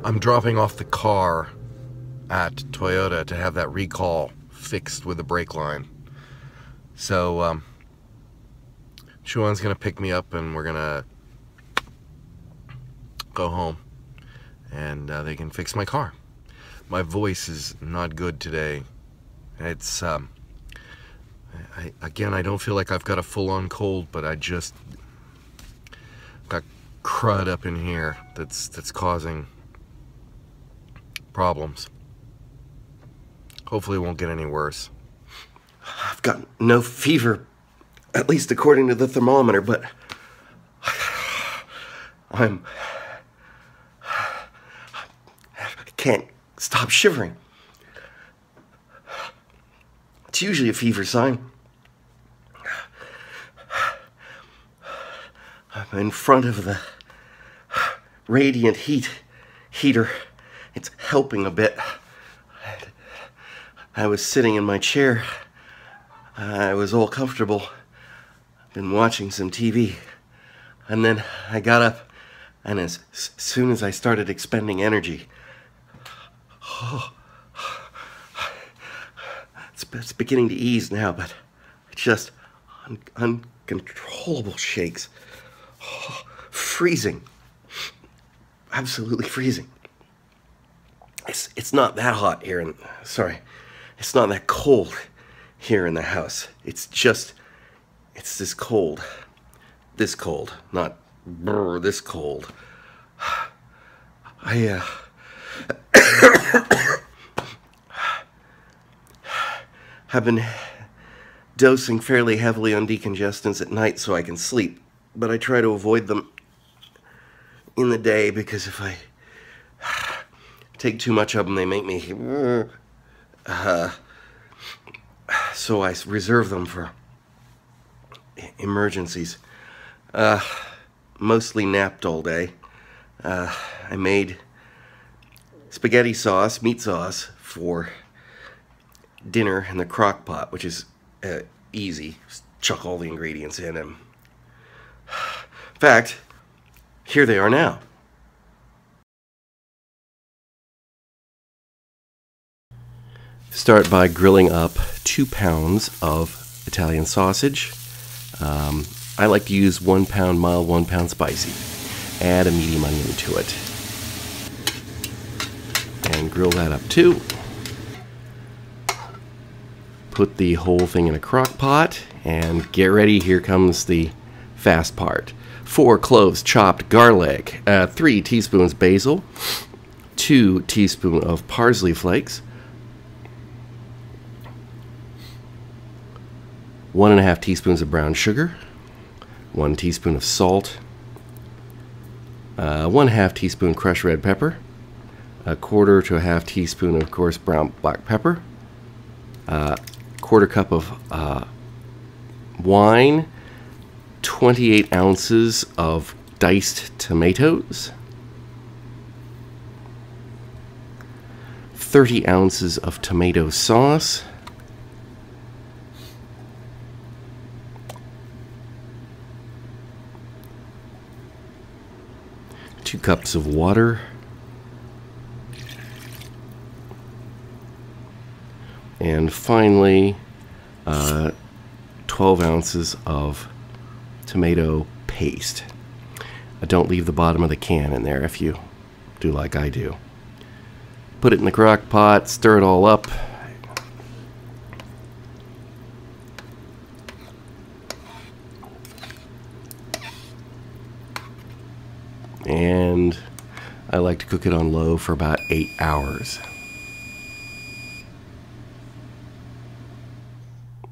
I'm dropping off the car at Toyota to have that recall fixed with the brake line. So, Chuan's gonna pick me up and we're gonna go home and they can fix my car. My voice is not good today. It's, again, I don't feel like I've got a full-on cold, but I just got crud up in here that's causing problems. Hopefully it won't get any worse. I've got no fever, at least according to the thermometer, but I can't stop shivering. It's usually a fever sign. I'm in front of the radiant heater. It's helping a bit. I was sitting in my chair. I was all comfortable. Been watching some TV. And then I got up, and as soon as I started expending energy, it's beginning to ease now, but it's just uncontrollable shakes. Freezing. Absolutely freezing. It's not that hot here in, sorry, it's not that cold here in the house. It's this cold. This cold, not this cold. I have been dosing fairly heavily on decongestants at night so I can sleep, but I try to avoid them in the day because if I take too much of them, they make me so I reserve them for emergencies. Mostly napped all day. I made spaghetti sauce, meat sauce, for dinner in the crock pot, which is easy. Just chuck all the ingredients in and in fact, here they are now. Start by grilling up 2 pounds of Italian sausage. I like to use 1 pound mild, 1 pound spicy. Add a medium onion to it. And grill that up too. Put the whole thing in a crock pot and get ready. Here comes the fast part. 4 cloves chopped garlic, 3 teaspoons basil, 2 teaspoons of parsley flakes, 1½ teaspoons of brown sugar, 1 teaspoon of salt, 1/2 teaspoon crushed red pepper, 1/4 to 1/2 teaspoon of coarse brown black pepper, 1/4 cup of wine, 28 ounces of diced tomatoes, 30 ounces of tomato sauce, 2 cups of water, and finally 12 ounces of tomato paste. Don't leave the bottom of the can in there if you do like I do. Put it in the crock pot, stir it all up. And I like to cook it on low for about 8 hours.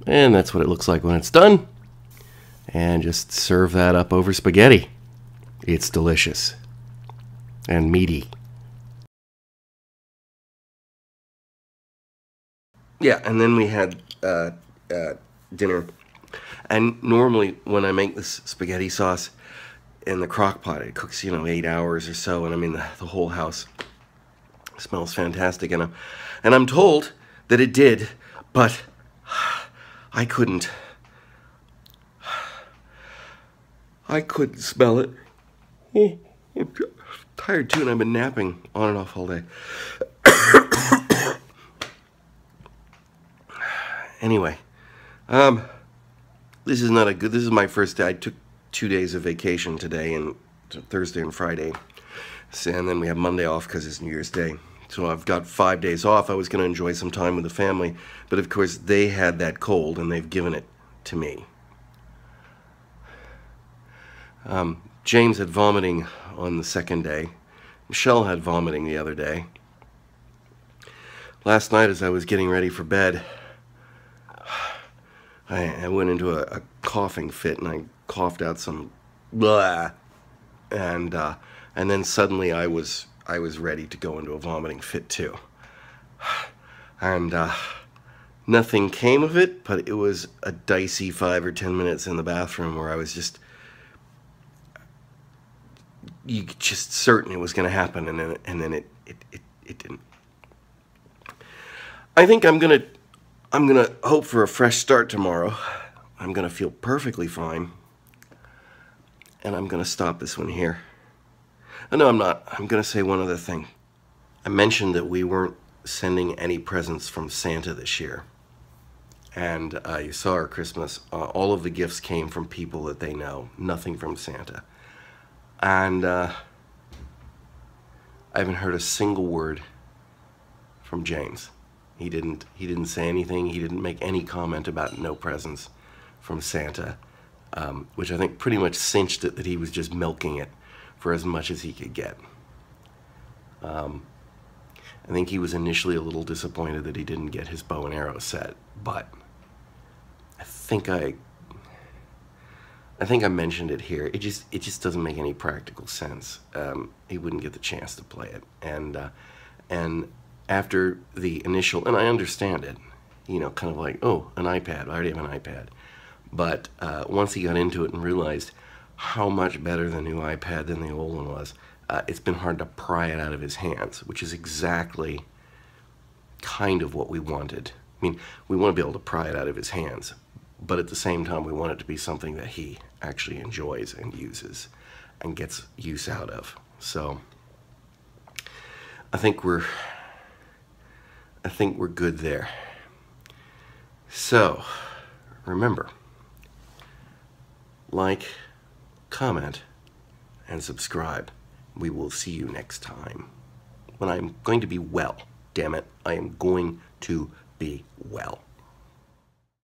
And that's what it looks like when it's done. And just serve that up over spaghetti. It's delicious and meaty. Yeah, and then we had dinner. And normally when I make this spaghetti sauce in the crock pot, it cooks, 8 hours or so, and I mean the whole house smells fantastic. And I'm told that it did, but I couldn't smell it. tired too, and I've been napping on and off all day. Anyway, this is not a good. This is my first day. I took 2 days of vacation today and Thursday and Friday, and then we have Monday off because it's New Year's Day. So I've got 5 days off. I was going to enjoy some time with the family, but of course they had that cold and they've given it to me. James had vomiting on the second day. Michelle had vomiting the other day. Last night as I was getting ready for bed, I went into a coughing fit and I coughed out some blah, and then suddenly I was ready to go into a vomiting fit too, and nothing came of it, but it was a dicey 5 or 10 minutes in the bathroom where I was just certain it was going to happen, and then it didn't. I think I'm gonna hope for a fresh start tomorrow. I'm gonna feel perfectly fine, and I'm gonna stop this one here. No, I'm not. I'm gonna say one other thing. I mentioned that we weren't sending any presents from Santa this year, and you saw our Christmas. All of the gifts came from people that they know. Nothing from Santa, and I haven't heard a single word from James. He didn't say anything. He didn't make any comment about no presents from Santa, which I think pretty much cinched it that he was just milking it for as much as he could get. I think he was initially a little disappointed that he didn't get his bow and arrow set, but I think I mentioned it here. It just doesn't make any practical sense. He wouldn't get the chance to play it, and after the initial, and I understand it, you know, kind of like, oh, an iPad, I already have an iPad. But once he got into it and realized how much better the new iPad than the old one was, it's been hard to pry it out of his hands, which is exactly kind of what we wanted. I mean, we want to be able to pry it out of his hands, but at the same time, we want it to be something that he actually enjoys and uses and gets use out of. So I think we're good there. So remember, like, comment, and subscribe. We will see you next time when I'm going to be well. Damn it, I am going to be well.